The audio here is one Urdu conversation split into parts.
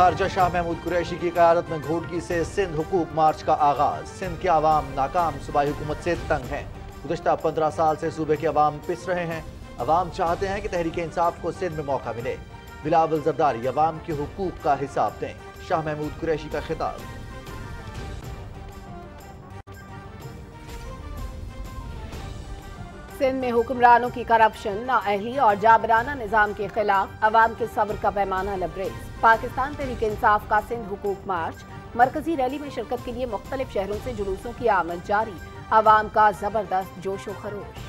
خارجہ شاہ محمود قریشی کی قیادت میں گھوٹکی سے سندھ حقوق مارچ کا آغاز۔ سندھ کے عوام ناکام صوبائی حکومت سے تنگ ہیں۔ گزشتہ 15 سال سے صوبے کے عوام پس رہے ہیں۔ عوام چاہتے ہیں کہ تحریک انصاف کو سندھ میں موقع ملے۔ بلاول زرداری عوام کے حقوق کا حساب دیں، شاہ محمود قریشی کا خطاب۔ سندھ میں حکمرانوں کی کرپشن، نااہلی اور جابرانہ نظام کے خلاف عوام کے صبر کا پیمانہ لبریز۔ پاکستان تحریک انصاف کا سندھ حقوق مارچ، مرکزی ریلی میں شرکت کے لیے مختلف شہروں سے جلوسوں کی آمد جاری۔ عوام کا زبردست جوش و خروش۔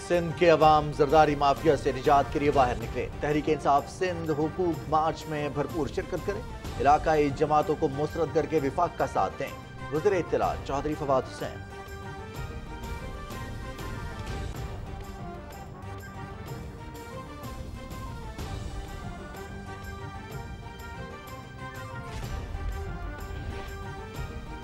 سندھ کے عوام زرداری مافیا سے نجات کے لیے باہر نکلے۔ تحریک انصاف سندھ حقوق مارچ میں بھرپور شرکت کریں، علاقائی جماعتوں کو مسترد کر کے وفاق کا ساتھ دیں۔ وزیر اطلاع چودھری فواد حسین۔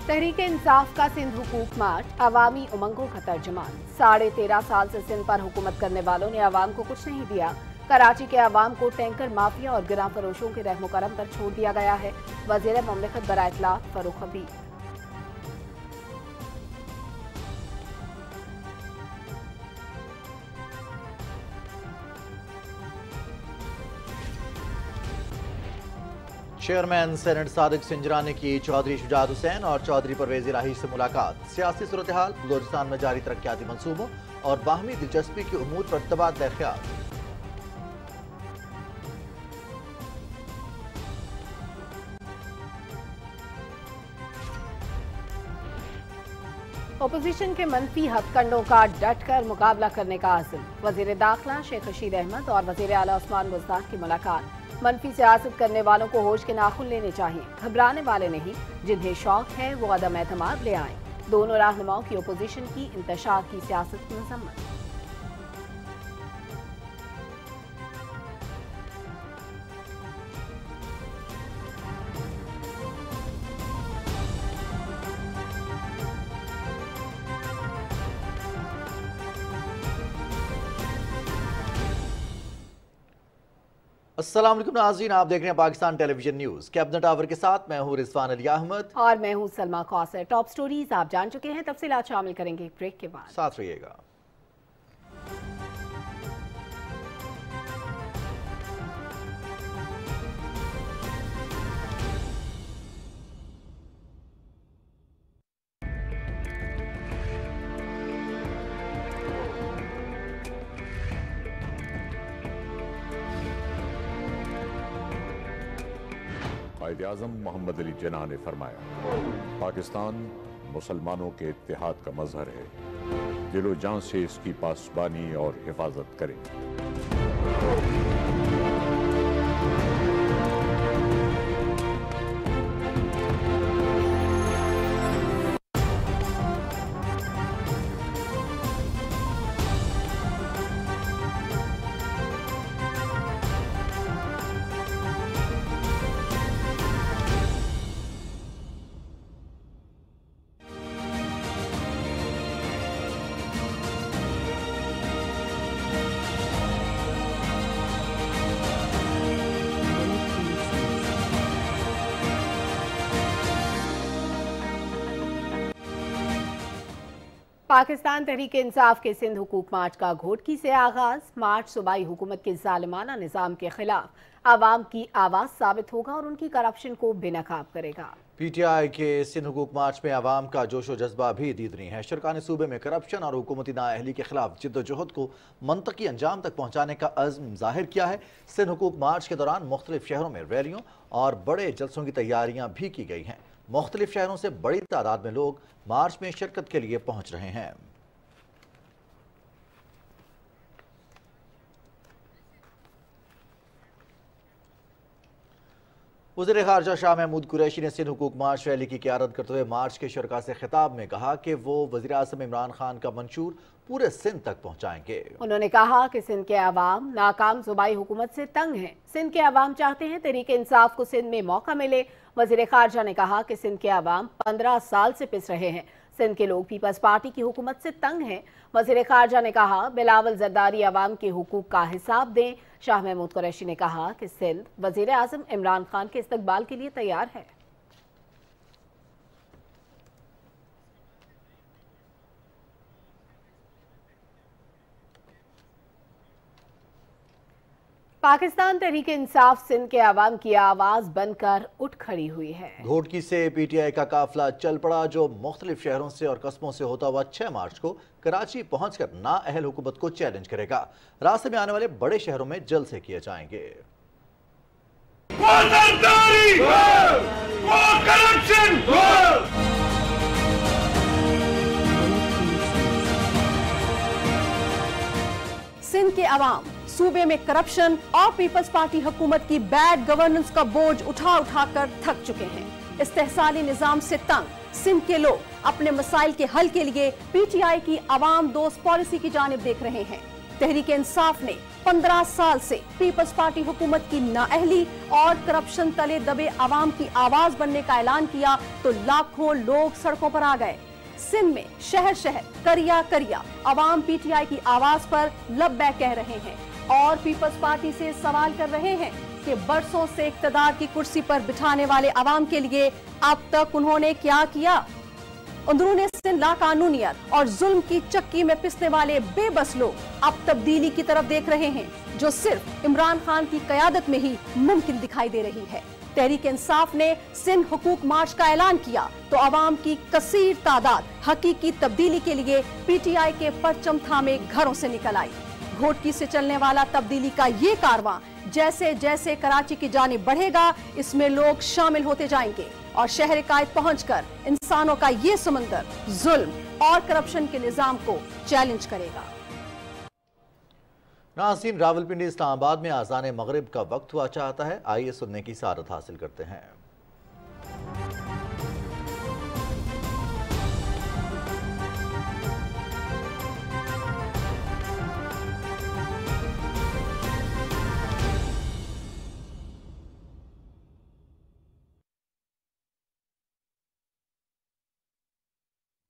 تحریک انصاف کا سندھ حقوق مارچ عوامی امنگوں کا ترجمان۔ 13.5 سال سے سندھ پر حکومت کرنے والوں نے عوام کو کچھ نہیں دیا۔ کراچی کے عوام کو ٹینکر مافیا اور گراں فروشوں کے رحم و کرم پر چھوڑ دیا گیا ہے۔ وزیر مملکت برائے اطلاعات فاروق حبیب۔ چیئرمین سینٹ صادق سنجرانی کی چودھری شجاعت حسین اور چودھری پرویز الہی سے ملاقات۔ سیاسی صورتحال، بلوچستان میں جاری ترقیاتی منصوبوں اور باہمی دلچسپی کے امور پر تبادلہ خیال۔ اپوزیشن کے منفی ہتھ کنڈوں کا ڈٹ کر مقابلہ کرنے کا عزم۔ وزیر داخلہ شیخ رشید احمد اور وزیر اعلیٰ عثمان بزدار کی ملاقات۔ منفی سیاست کرنے والوں کو ہوش کے ناخن لینے چاہیے، گھبرانے والے نہیں، جنہیں شوق ہے وہ عدم اعتماد لے آئیں۔ دونوں رہنماؤں کی اپوزیشن کی انتشار کی سیاست میں مذمت۔ السلام علیکم ناظرین، آپ دیکھ رہے ہیں Pakistan television news. Cabinet آور کے ساتھ میں ہوں رضوان علی احمد اور میں ہوں سلما قوثر۔ ٹاپ سٹوریز آپ جان چکے ہیں، تفصیلات شامل کریں گے بریک کے بعد۔ ساتھ رہیے گا۔ قائد اعظم محمد علی جناح نے فرمایا، پاکستان مسلمانوں کے اتحاد کا مظہر ہے، دل و جان سے اس کی پاسبانی اور حفاظت کریں۔ پاکستان تحریک انصاف کے سندھ حقوق مارچ کا گھوٹکی سے آغاز۔ مارچ صوبائی حکومت کے ظالمانہ نظام کے خلاف عوام کی آواز ثابت ہوگا اور ان کی کرپشن کو بے نقاب کرے گا۔ پی ٹی آئی کے سندھ حقوق مارچ میں عوام کا جوش و جذبہ بھی دیدنی ہے۔ شرکا نے صوبے میں کرپشن اور حکومتی نااہلی کے خلاف جد و جہد کو منطقی انجام تک پہنچانے کا عزم ظاہر کیا ہے۔ سندھ حقوق مارچ کے دوران مختلف شہروں میں ریلیوں اور بڑے جلسوں کی تیاریاں بھی کی گئی ہیں۔ مختلف شہروں سے بڑی تعداد میں لوگ مارچ میں شرکت کے لیے پہنچ رہے ہیں۔ وزیر خارجہ شاہ محمود قریشی نے سندھ حقوق مارچ ریلی کی قیادت کرتے ہوئے مارچ کے شرکاء سے خطاب میں کہا کہ وہ وزیر اعظم عمران خان کا منشور پورے سندھ تک پہنچائیں گے۔ انہوں نے کہا کہ سندھ کے عوام ناکام صوبائی حکومت سے تنگ ہیں۔ سندھ کے عوام چاہتے ہیں تحریک انصاف کو سندھ میں موقع ملے۔ وزیر خارجہ نے کہا کہ سندھ کے عوام 15 سال سے پس رہے ہیں۔ سندھ کے لوگ پیپلز پارٹی کی حکومت سے تنگ ہیں۔ وزیر خارجہ نے کہا بلاول زرداری عوام کے حقوق کا حساب دیں۔ شاہ محمود قریشی نے کہا کہ سندھ وزیر اعظم عمران خان کے استقبال کے لیے تیار ہے۔ پاکستان تحریک انصاف سندھ کے عوام کی آواز بن کر اٹھ کھڑی ہوئی ہے۔ گھوٹکی سے پی ٹی آئی کا قافلہ چل پڑا جو مختلف شہروں سے اور قصبوں سے ہوتا ہوا 6 مارچ کو کراچی پہنچ کر نااہل حکومت کو چیلنج کرے گا۔ راستے میں آنے والے بڑے شہروں میں جلسے کیے جائیں گے۔ سندھ کے عوام صوبے میں کرپشن اور پیپلز پارٹی حکومت کی بیڈ گورننس کا بوجھ اٹھا کر تھک چکے ہیں۔ استحصالی نظام سے تنگ سندھ کے لوگ اپنے مسائل کے حل کے لیے پی ٹی آئی کی عوام دوست پالیسی کی جانب دیکھ رہے ہیں۔ تحریک انصاف نے 15 سال سے پیپلز پارٹی حکومت کی نااہلی اور کرپشن تلے دبے عوام کی آواز بننے کا اعلان کیا تو لاکھوں لوگ سڑکوں پر آ گئے۔ سندھ میں شہر شہر کریا کریا عوام پی ٹی آئی کی آواز پر لبیک کہہ رہے ہیں اور پیپلز پارٹی سے سوال کر رہے ہیں کہ برسوں سے اقتدار کی کرسی پر بٹھانے والے عوام کے لیے اب تک انہوں نے کیا کیا۔ اندرون سندھ لاقانونیت اور ظلم کی چکی میں پسنے والے بے بس لوگ اب تبدیلی کی طرف دیکھ رہے ہیں جو صرف عمران خان کی قیادت میں ہی ممکن دکھائی دے رہی ہے۔ تحریک انصاف نے سندھ حقوق مارچ کا اعلان کیا تو عوام کی کثیر تعداد حقیقی تبدیلی کے لیے پی ٹی آئی کے پرچم تھامے گھروں سے نکل آئی۔ گھوٹکی سے چلنے والا تبدیلی کا یہ کارواں جیسے جیسے کراچی کی جانب بڑھے گا اس میں لوگ شامل ہوتے جائیں گے اور شہر قائد پہنچ کر انسانوں کا یہ سمندر ظلم اور کرپشن کے نظام کو چیلنج کرے گا۔ ناظرین، راولپنڈی اسلام آباد میں اذان مغرب کا وقت ہوا چاہتا ہے، آئیے سننے کی سعادت حاصل کرتے ہیں۔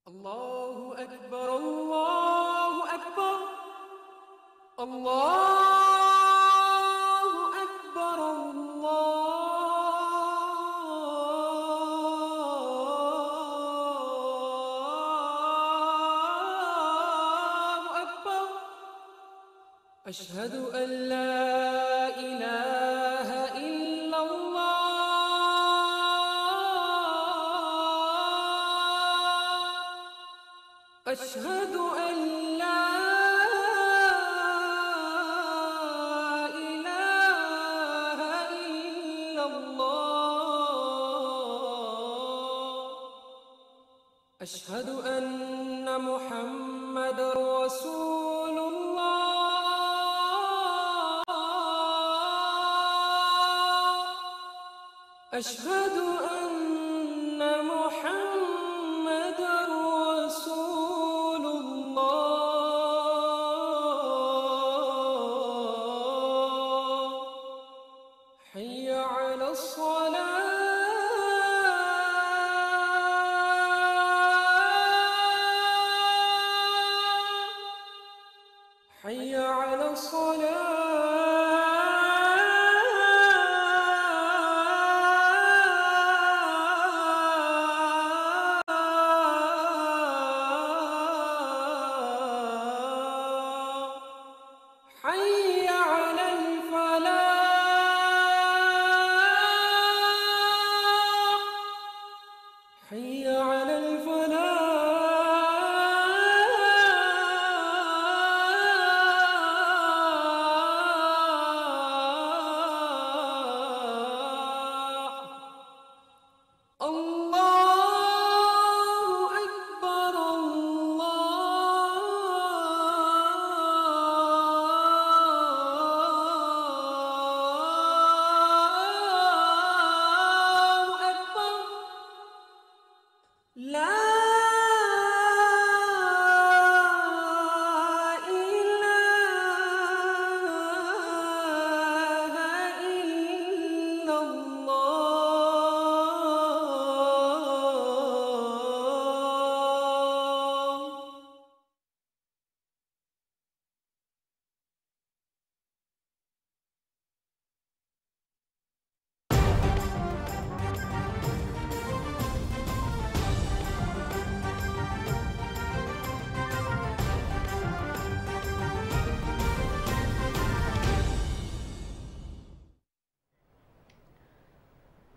اللہ اکبر اللہ اکبر اللہ اکبر اللہ اکبر اشہد ان لا الہ الا اللہ اشہد ان لا اشہد ان محمد رسول اللہ اشہد ان محمد رسول اللہ حی علی الصلاة حي على الصلاة حي على الفلاح حي على الفلاح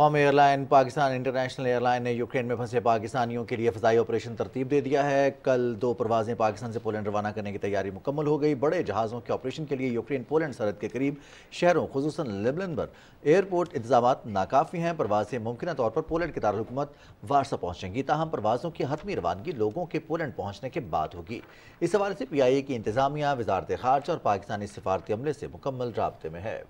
قومی airline Pakistan international airline نے یوکرین میں پھنسے پاکستانیوں کے لیے فضائی آپریشن ترتیب دے دیا ہے۔ کل 2 پروازیں پاکستان سے پولینڈ روانہ کرنے کی تیاری مکمل ہو گئی۔ بڑے جہازوں کے آپریشن کے لیے یوکرین پولینڈ سرحد کے قریب شہروں خصوصاً لیبلنبرگ ایئرپورٹ انتظامات ناکافی ہیں۔ پروازیں ممکنہ طور پر پولینڈ کے دارالحکومت وارسا پہنچیں گی، تاہم پروازوں کی حتمی روانگی لوگوں کے پولینڈ پہنچنے کے بعد ہوگی۔ اس حوالے سے PIA کی انتظامیہ وزارت خارجہ اور پاکستانی سفارتی عملے سے مکمل رابطے میں ہے۔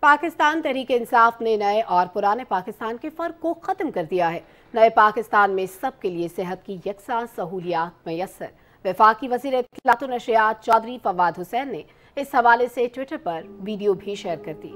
پاکستان تحریک انصاف نے نئے اور پرانے پاکستان کے فرق کو ختم کر دیا ہے۔ نئے پاکستان میں سب کے لیے صحت کی یکساں سہولیات میسر۔ وفاقی وزیر اطلاعات و نشریات چودھری فواد حسین نے اس حوالے سے ٹویٹر پر ویڈیو بھی شیئر کر دی۔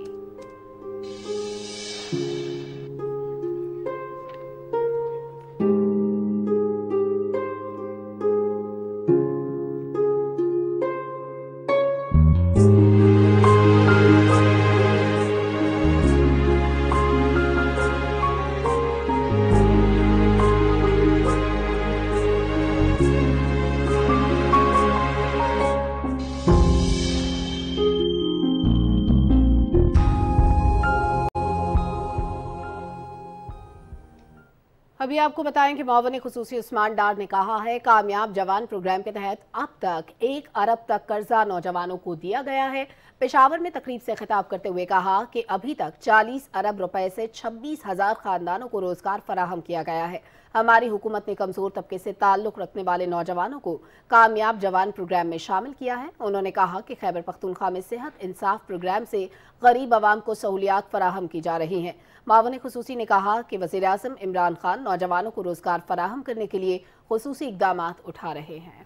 ابھی آپ کو بتائیں کہ معاون خصوصی عثمان ڈار نے کہا ہے کامیاب جوان پروگرام کے تحت اب تک 1 ارب تک قرضہ نوجوانوں کو دیا گیا ہے۔ پشاور میں تقریب سے خطاب کرتے ہوئے کہا کہ ابھی تک 40 ارب روپے سے 26,000 خاندانوں کو روزگار فراہم کیا گیا ہے۔ ہماری حکومت نے کمزور طبقے سے تعلق رکھنے والے نوجوانوں کو کامیاب جوان پروگرام میں شامل کیا ہے۔ انہوں نے کہا کہ خیبر پختونخوا میں صحت انصاف پروگرام سے غریب عوام کو سہولیات فراہم کی جا رہی ہیں۔ معاون خصوصی نے کہا کہ وزیر اعظم عمران خان نوجوانوں کو روزگار فراہم کرنے کے لیے خصوصی اقدامات اٹھا رہے ہیں۔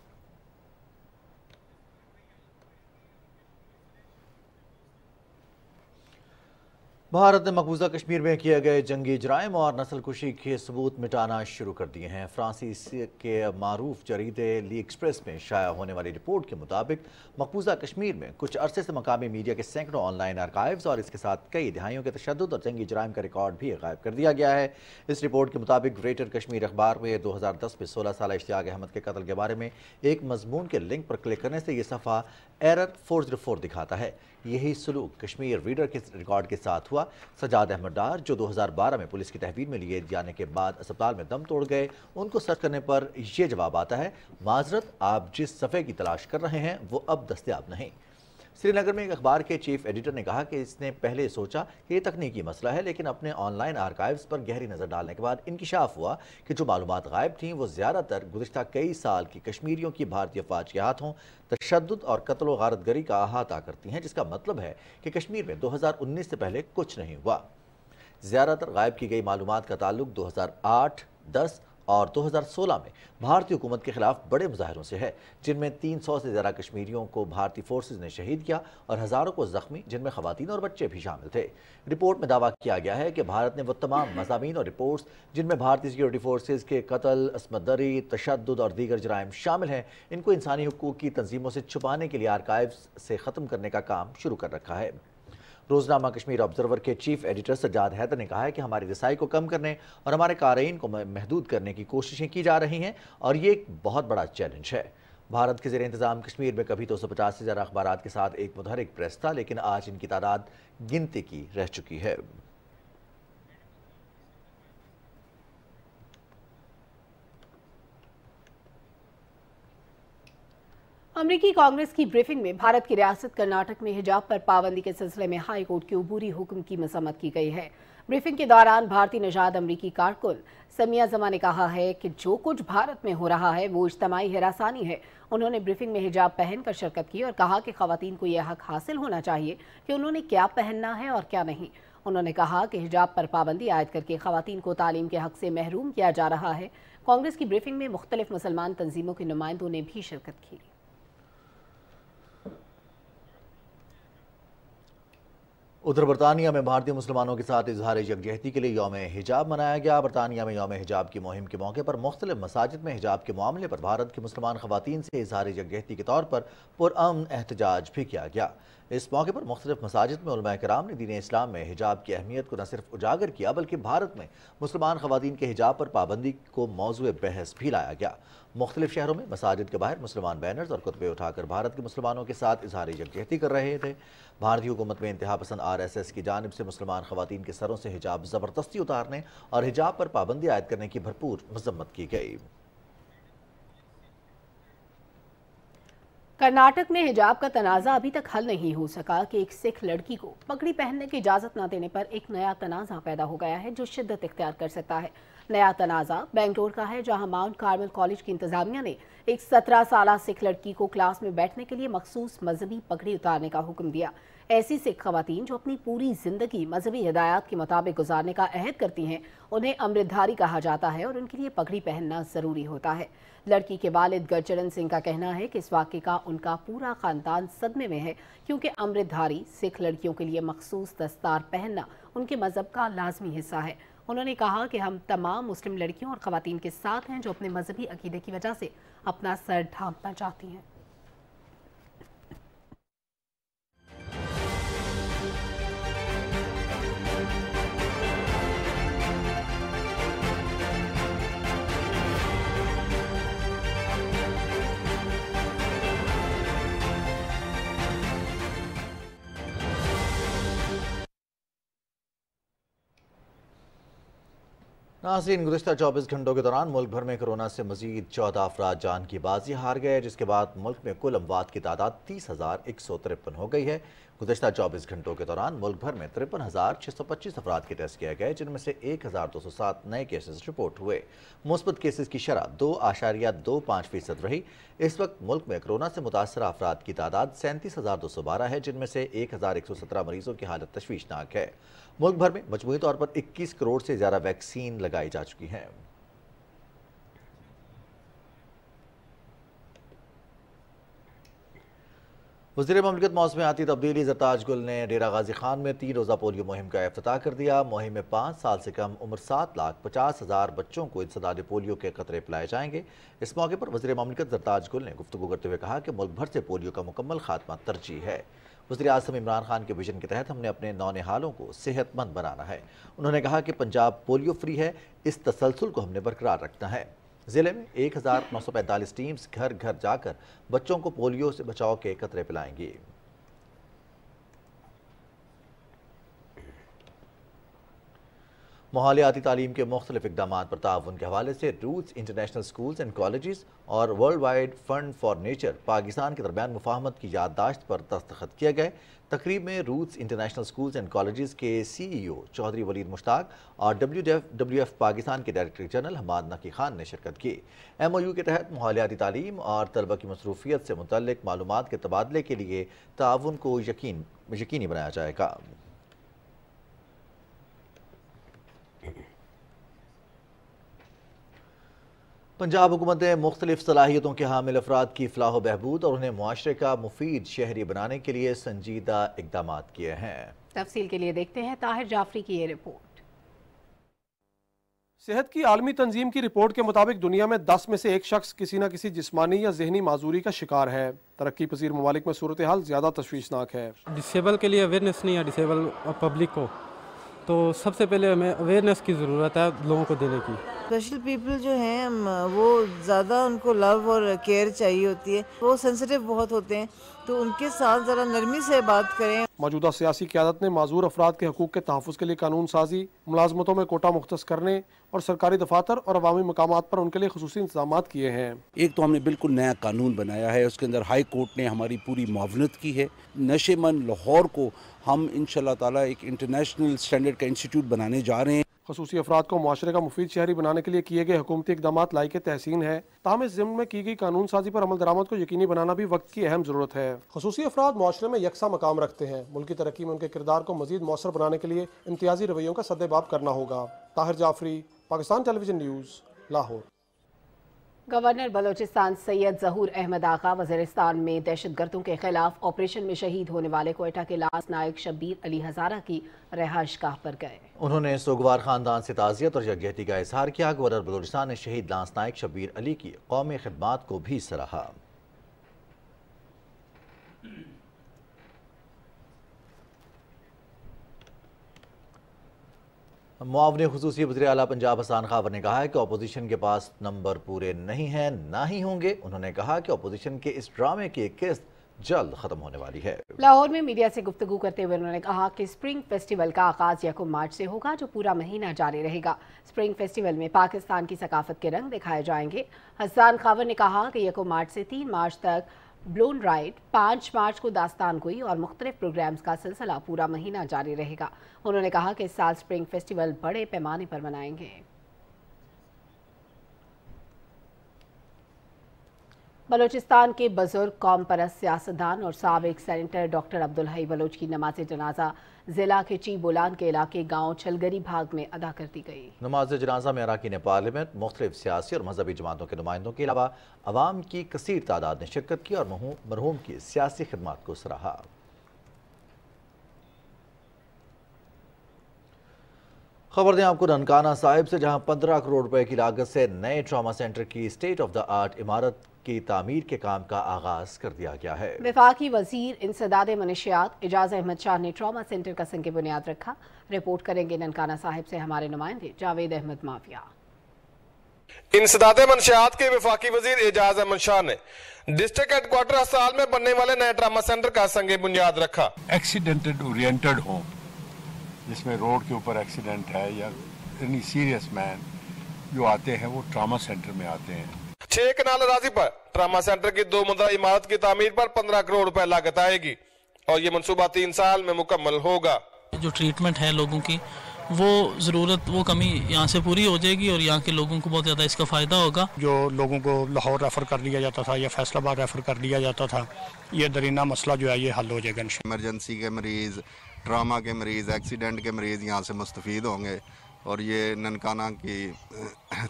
بھارت نے مقبوضہ کشمیر میں کیے گئے جنگی جرائم اور نسل کشی کے ثبوت مٹانا شروع کر دیے ہیں۔ فرانسیسی کے معروف جریدے لی ایکسپریس میں شائع ہونے والی رپورٹ کے مطابق مقبوضہ کشمیر میں کچھ عرصے سے مقامی میڈیا کے سینکڑوں آن لائن آرکائیوز اور اس کے ساتھ کئی دہائیوں کے تشدد اور جنگی جرائم کا ریکارڈ بھی غائب کر دیا گیا ہے۔ اس رپورٹ کے مطابق گریٹر کشمیر اخبار میں 2010 میں 16 سالہ اشتیاق احمد کے قتل کے بارے میں ایک مضمون کے لنک پر کلک کرنے سے یہ صفحہ ایرر 404 دکھاتا ہے۔ یہی سلوک کشمیر ریڈر کے ریکارڈ کے ساتھ ہوا۔ سجاد احمد ڈار جو 2012 میں پولیس کی تحویل میں لیے جانے کے بعد اسپتال میں دم توڑ گئے، ان کو سرچ کرنے پر یہ جواب آتا ہے معذرت آپ جس صفحے کی تلاش کر رہے ہیں وہ اب دستیاب نہیں۔ سری نگر میں ایک اخبار کے چیف ایڈیٹر نے کہا کہ اس نے پہلے سوچا کہ یہ تکنیکی مسئلہ ہے، لیکن اپنے آن لائن آرکائیوز پر گہری نظر ڈالنے کے بعد انکشاف ہوا کہ جو معلومات غائب تھیں وہ زیادہ تر گزشتہ کئی سال کی کشمیریوں کی بھارتی افواج کے ہاتھوں تشدد اور قتل و غارت گری کا احاطہ کرتی ہیں، جس کا مطلب ہے کہ کشمیر میں 2019 سے پہلے کچھ نہیں ہوا۔ زیادہ تر غائب کی گئی معلومات کا تعلق 2008، 10 اور 2016 میں بھارتی حکومت کے خلاف بڑے مظاہروں سے ہے، جن میں 300 سے زیادہ کشمیریوں کو بھارتی فورسز نے شہید کیا اور ہزاروں کو زخمی، جن میں خواتین اور بچے بھی شامل تھے۔ رپورٹ میں دعویٰ کیا گیا ہے کہ بھارت نے وہ تمام مضامین اور رپورٹس جن میں بھارتی سیکیورٹی فورسز کے قتل، عصمت دری، تشدد اور دیگر جرائم شامل ہیں، ان کو انسانی حقوق کی تنظیموں سے چھپانے کے لیے آرکائیوز سے ختم کرنے کا کام شروع کر رکھا ہے۔ روزنامہ کشمیر آبزرور کے چیف ایڈیٹر سجاد حیدر نے کہا ہے کہ ہماری رسائی کو کم کرنے اور ہمارے قارئین کو محدود کرنے کی کوششیں کی جا رہی ہیں اور یہ ایک بہت بڑا چیلنج ہے۔ بھارت کے زیر انتظام کشمیر میں کبھی 250 سے زیادہ اخبارات کے ساتھ ایک متحرک پریس تھا، لیکن آج ان کی تعداد گنتی کی رہ چکی ہے۔ امریکی کانگریس کی بریفنگ میں بھارت کی ریاست کرناٹک میں حجاب پر پابندی کے سلسلے میں ہائی کورٹ کے عبوری حکم کی مذمت کی گئی ہے۔ بریفنگ کے دوران بھارتی نژاد امریکی کارکن سمیہ زما نے کہا ہے کہ جو کچھ بھارت میں ہو رہا ہے وہ اجتماعی ہراسانی ہے۔ انہوں نے بریفنگ میں حجاب پہن کر شرکت کی اور کہا کہ خواتین کو یہ حق حاصل ہونا چاہیے کہ انہوں نے کیا پہننا ہے اور کیا نہیں۔ انہوں نے کہا کہ حجاب پر پابندی عائد کر کے خواتین کو تعلیم کے حق سے محروم کیا جا رہا ہے۔ کانگریس کی بریفنگ میں مختلف مسلمان تنظیموں کے نمائندوں نے بھی شرکت کی۔ ادھر برطانیہ میں بھارتی مسلمانوں کے ساتھ اظہار یکجہتی کے لیے یوم حجاب منایا گیا۔ برطانیہ میں یوم حجاب کی مہم کے موقع پر مختلف مساجد میں حجاب کے معاملے پر بھارت کی مسلمان خواتین سے اظہار یکجہتی کے طور پر پرامن احتجاج بھی کیا گیا۔ اس موقع پر مختلف مساجد میں علماء کرام نے دین اسلام میں حجاب کی اہمیت کو نہ صرف اجاگر کیا بلکہ بھارت میں مسلمان خواتین کے حجاب پر پابندی کو موضوع بحث بھی لایا گیا۔ مختلف شہروں میں مساجد کے باہر مسلمان بینرز اور خطبے اٹھا کر بھارت کے مسلمانوں کے ساتھ اظہار یکجہتی کر رہے تھے۔ بھارتی حکومت میں انتہا پسند RSS کی جانب سے مسلمان خواتین کے سروں سے حجاب زبردستی اتارنے اور حجاب پر پابندی عائد کرنے کی بھرپور مذمت کی گئی۔ کرناٹک میں حجاب کا تنازع ابھی تک حل نہیں ہو سکا کہ ایک سکھ لڑکی کو پگڑی پہننے کی اجازت نہ دینے پر ایک نیا تنازع پیدا ہو گیا ہے جو شدت اختیار کر سکتا ہے۔ نیا تنازع بنگلور کا ہے، جہاں ماؤنٹ کارمل کالج کی انتظامیہ نے ایک 17 سالہ سکھ لڑکی کو کلاس میں بیٹھنے کے لیے مخصوص مذہبی پگڑی اتارنے کا حکم دیا۔ ایسی سکھ خواتین جو اپنی پوری زندگی مذہبی ہدایات کے مطابق گزارنے کا عہد کرتی ہیں انہیں امرت دھاری کہا جاتا ہے اور ان کے لیے پگڑی پہننا ضروری ہوتا ہے۔ لڑکی کے والد گرچرن سنگھ کا کہنا ہے کہ اس واقعے کا ان کا پورا خاندان صدمے میں ہے، کیونکہ امرت دھاری سکھ لڑکیوں کے لیے مخصوص دستار پہننا ان کے مذہب کا لازمی حصہ ہے۔ انہوں نے کہا کہ ہم تمام مسلم لڑکیوں اور خواتین کے ساتھ ہیں جو اپنے مذہبی عقیدے کی وجہ سے اپنا سر ڈھانپنا چاہتی ہیں۔ ناظرین، گزشتہ 24 گھنٹوں کے دوران ملک بھر میں کورونا سے مزید 14 افراد جان کی بازی ہار گئے، جس کے بعد ملک میں کل اموات کی تعداد 30,153 ہو گئی ہے۔ گزشتہ 24 گھنٹوں کے دوران ملک بھر میں 53,625 افراد کے ٹیسٹ کیے گئے، جن میں سے 1,207 نئے کیسز رپورٹ ہوئے۔ مثبت کیسز کی شرح 2.25% رہی۔ اس وقت ملک میں کورونا سے متاثرہ افراد کی تعداد 37,212 ہے، جن میں سے 1,117 مریضوں کی حالت تشویشناک ہے۔ ملک بھر میں مجموعی طور پر 21 کروڑ سے زیادہ ویکسین لگائی جا چکی ہیں۔ وزیر مملکت موسمیاتی تبدیلی زرتاج گل نے ڈیرہ غازی خان میں 3 روزہ پولیو مہم کا افتتاح کر دیا۔ مہم میں 5 سال سے کم عمر 7,50,000 بچوں کو انسداد پولیو کے قطرے پلائے جائیں گے۔ اس موقع پر وزیر مملکت زرتاج گل نے گفتگو کرتے ہوئے کہا کہ ملک بھر سے پولیو کا مکمل خاتمہ ترجیح ہے۔ وزیر اعظم عمران خان کے ویژن کے تحت ہم نے اپنے نونہالوں کو صحت مند بنانا ہے۔ انہوں نے کہا کہ پنجاب پولیو فری ہے، اس تسلسل کو ہم نے برقرار رکھنا ہے۔ ضلع میں 1,945 ٹیمز گھر گھر جا کر بچوں کو پولیو سے بچاؤ کے قطرے پلائیں گی۔ ماحولیاتی تعلیم کے مختلف اقدامات پر تعاون کے حوالے سے roots international schools and colleges اور world wide fund for nature Pakistan کے درمیان مفاہمت کی یادداشت پر دستخط کیے گئے۔ تقریب میں roots international schools and colleges کے CEO چودھری ولید مشتاق اور WWF پاکستان کے ڈائریکٹر جنرل حماد نقی خان نے شرکت کی۔ MOU کے تحت ماحولیاتی تعلیم اور طلبہ کی مصروفیت سے متعلق معلومات کے تبادلے کے لیے تعاون کو یقینی بنایا جائے گا۔ پنجاب حکومت نے مختلف صلاحیتوں کے حامل افراد کی فلاح و بہبود اور انہیں معاشرے کا مفید شہری بنانے کے لیے سنجیدہ اقدامات کیے ہیں۔ تفصیل کے لیے دیکھتے ہیں طاہر جعفری کی یہ رپورٹ۔ صحت کی عالمی تنظیم کی رپورٹ کے مطابق دنیا میں 10 میں سے ایک شخص کسی نہ کسی جسمانی یا ذہنی معذوری کا شکار ہے۔ ترقی پذیر ممالک میں صورتحال زیادہ تشویشناک ہے۔ ڈسیبل کے لیے اویئرنیس نہیں ہے، ڈسیبل پبلک کو، تو سب سے پہلے ہمیں اویئرنیس کی ضرورت ہے لوگوں کو دینے کی۔ اسپیشل پیپل جو ہیں وہ زیادہ ان کو لو اور کیئر چاہیے ہوتی ہے، وہ سینسیٹیو بہت ہوتے ہیں، تو ان کے ساتھ ذرا نرمی سے بات کریں۔ موجودہ سیاسی قیادت نے معذور افراد کے حقوق کے تحفظ کے لیے قانون سازی، ملازمتوں میں کوٹا مختص کرنے اور سرکاری دفاتر اور عوامی مقامات پر ان کے لیے خصوصی انتظامات کیے ہیں۔ ایک تو ہم نے بالکل نیا قانون بنایا ہے، اس کے اندر ہائی کورٹ نے ہماری پوری معاونت کی ہے۔ نشے من لاہور کو ہم انشاءاللہ تعالیٰ ایک انٹرنیشنل سٹینڈرڈ کا انسٹیٹیوٹ بنانے جا رہے ہیں۔ خصوصی افراد کو معاشرے کا مفید شہری بنانے کے لیے کیے گئے حکومتی اقدامات لائق تحسین ہے، تاہم اس ضمن میں کی گئی قانون سازی پر عمل درآمد کو یقینی بنانا بھی وقت کی اہم ضرورت ہے۔ خصوصی افراد معاشرے میں یکساں مقام رکھتے ہیں، ملکی ترقی میں ان کے کردار کو مزید مؤثر بنانے کے لیے امتیازی رویوں کا سدباب کرنا ہوگا۔ Tahir Jafri, Pakistan television news, Lahore. Governor Balochistan Syed Zahoor Ahmed آغا وزیرستان میں دہشت گردوں کے خلاف آپریشن میں شہید ہونے والے کوئٹہ کے لاس نائک شبیر علی ہزارہ کی رہائش گاہ پر گئے۔ انہوں نے سوگوار خاندان سے تعزیت اور یکجہتی کا اظہار کیا۔ گورنر بلوچستان نے شہید لاس نائک شبیر علی کی قومی خدمات کو بھی سراہا۔ معاون خصوصی وزیر اعلیٰ پنجاب حسان خاور نے کہا ہے کہ اپوزیشن کے پاس نمبر پورے نہیں ہیں، نہ ہی ہوں گے۔ انہوں نے کہا کہ اپوزیشن کے اس ڈرامے کی ایک قسط جلد ختم ہونے والی ہے۔ لاہور میں میڈیا سے گفتگو کرتے ہوئے انہوں نے کہا کہ اسپرنگ فیسٹیول کا آغاز 1 مارچ سے ہوگا، جو پورا مہینہ جاری رہے گا۔ اسپرنگ فیسٹیول میں پاکستان کی ثقافت کے رنگ دکھائے جائیں گے۔ حسان خاور نے کہا کہ 1 مارچ سے 3 مارچ تک بلون رائڈ، 5 مارچ کو داستان گوئی اور مختلف پروگرامز کا سلسلہ پورا مہینہ جاری رہے گا۔ انہوں نے کہا کہ اس سال اسپرنگ فیسٹیول بڑے پیمانے پر منائیں گے۔ بلوچستان کے بزرگ قوم پرست سیاستدان اور سابق سینیٹر ڈاکٹر عبدالحی بلوچ کی نماز جنازہ ضلع کے چی بولان کے علاقے گاؤں چھلگری بھاگ میں ادا کر دی گئی۔ نماز جنازہ میں اراکین پارلیمنٹ، مختلف سیاسی اور مذہبی جماعتوں کے نمائندوں کے علاوہ عوام کی کثیر تعداد نے شرکت کی اور مرحوم کی سیاسی خدمات کو سراہا۔ خبر دیں آپ کو ننکانہ صاحب سے، جہاں 15 کروڑ روپے کی لاگت سے نئے ٹراما سینٹر کی اسٹیٹ آف دا آرٹ عمارت کی تعمیر کے کام کا آغاز کر دیا گیا ہے۔ وفاقی وزیر انسداد منشیات اعجاز احمد شاہ نے ٹراما سینٹر کا سنگ بنیاد رکھا۔ رپورٹ کریں گے ننکانہ صاحب سے ہمارے نمائندے جاوید احمد مافیا۔ انسداد منشیات کے وفاقی وزیر اعجاز احمد شاہ نے ڈسٹرکٹ ہیڈ کوارٹر اسپتال میں بننے والے نئے ٹراما سینٹر کا سنگ بنیاد رکھا۔ ایکسیڈنٹڈ اورینٹڈ ہوم، جس میں روڈ کے اوپر ایکسیڈنٹ ہے یا انی سیریس مین جو آتے ہیں وہ ٹراما سینٹر میں آتے ہیں۔ 6 کنال اراضی پر ٹراما سینٹر کی 2 منزلہ عمارت کی تعمیر پر 15 کروڑ روپے لاگت آئے گی اور یہ منصوبہ 3 سال میں مکمل ہوگا۔ جو ٹریٹمنٹ ہے لوگوں کی وہ ضرورت، وہ کمی یہاں سے پوری ہو جائے گی اور یہاں کے لوگوں کو بہت زیادہ اس کا فائدہ ہوگا۔ جو لوگوں کو لاہور ریفر کر دیا جاتا تھا یا فیصل آباد ریفر کر دیا جاتا تھا، یہ درینہ مسئلہ جو ہے یہ حل ہو جائے گا۔ ایمرجنسی کے مریض، ٹراما کے مریض، ایکسیڈنٹ کے مریض یہاں سے مستفید ہوں گے اور یہ ننکانہ کی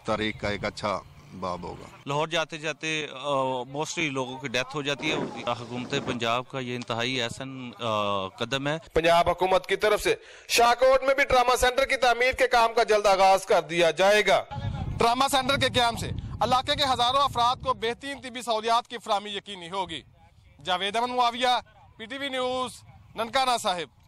تاریخ کا ایک اچھا باب ہوگا۔ لاہور جاتے جاتے موسٹلی لوگوں کی ڈیتھ ہو جاتی ہے۔ حکومت پنجاب کا یہ انتہائی احسن قدم ہے۔ پنجاب حکومت کی طرف سے شاہکوٹ میں بھی ٹراما سینٹر کی تعمیر کے کام کا جلد آغاز کر دیا جائے گا۔ ٹراما سینٹر کے قیام سے علاقے کے ہزاروں افراد کو بہترین طبی سہولیات کی فراہمی یقینی ہوگی۔ Javed Ahmed Muawiya, P T V news, Nankana Sahib.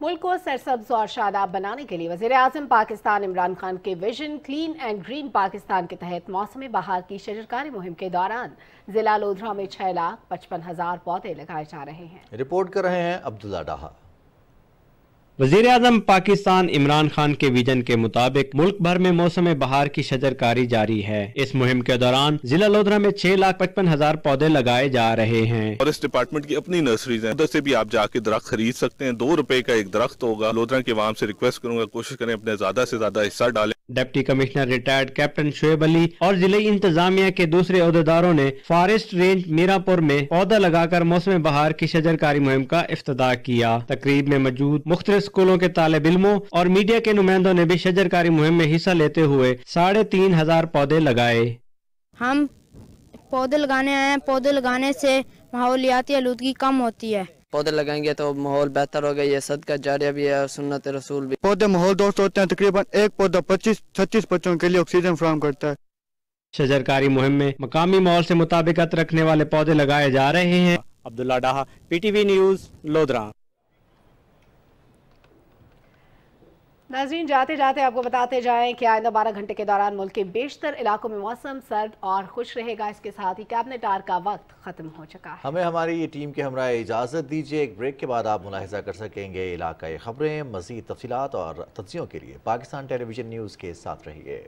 ملک کو سرسبز اور شاداب بنانے کے لیے وزیر اعظم پاکستان عمران خان کے vision clean and green Pakistan کے تحت موسم بہار کی شجرکاری مہم کے دوران ضلع لودھرا میں 6,55,000 پودے لگائے جا رہے ہیں۔ رپورٹ کر رہے ہیں عبداللہ ڈاہا۔ وزیر اعظم پاکستان عمران خان کے ویژن کے مطابق ملک بھر میں موسم بہار کی شجرکاری جاری ہے۔ اس مہم کے دوران ضلع لودھرا میں 6,55,000 پودے لگائے جا رہے ہیں۔ اور اس ڈپارٹمنٹ کی اپنی نرسریز ہیں، ادھر سے بھی آپ جا کے درخت خرید سکتے ہیں۔ 2 روپے کا ایک درخت ہوگا۔ لودھرا کے عوام سے ریکویسٹ کروں گا کوشش کریں اپنے زیادہ سے زیادہ حصہ ڈالیں۔ Deputy commissioner retired captain Shoaib Ali اور ضلعی انتظامیہ کے دوسرے عہدیداروں نے فارسٹ رینج میرا پور میں پودا لگا کر موسم بہار کی شجرکاری مہم کا افتتاح کیا۔ تقریب میں موجود مختلف اسکولوں کے طالب علموں اور میڈیا کے نمائندوں نے بھی شجرکاری مہم میں حصہ لیتے ہوئے 3,500 پودے لگائے۔ ہم پودے لگانے آئے ہیں۔ پودے لگانے سے ماحولیاتی آلودگی کم ہوتی ہے۔ پودے لگائیں گے تو ماحول بہتر ہوگا، یہ صدقہ جاریہ بھی ہے اور سنت رسول بھی۔ پودے ماحول دوست ہوتے ہیں، تقریباً ایک پودا 25-36 بچوں کے لیے آکسیجن فراہم کرتا ہے۔ شجرکاری مہم میں مقامی ماحول سے مطابقت رکھنے والے پودے لگائے جا رہے ہیں۔ Abdullah Daha, P T V news, Lodhra. ناظرین، جاتے جاتے آپ کو بتاتے جائیں کہ آئندہ 12 گھنٹے کے دوران ملک کے بیشتر علاقوں میں موسم سرد اور خوش رہے گا۔ اس کے ساتھ ہی کیبنٹ آر کا وقت ختم ہو چکا ہے۔ ہمیں ہماری یہ ٹیم کے ہمراہ اجازت دیجیے۔ ایک بریک کے بعد آپ ملاحظہ کر سکیں گے علاقائی خبریں۔ مزید تفصیلات اور تجزیوں کے لیے پاکستان ٹیلی ویژن نیوز کے ساتھ رہیے۔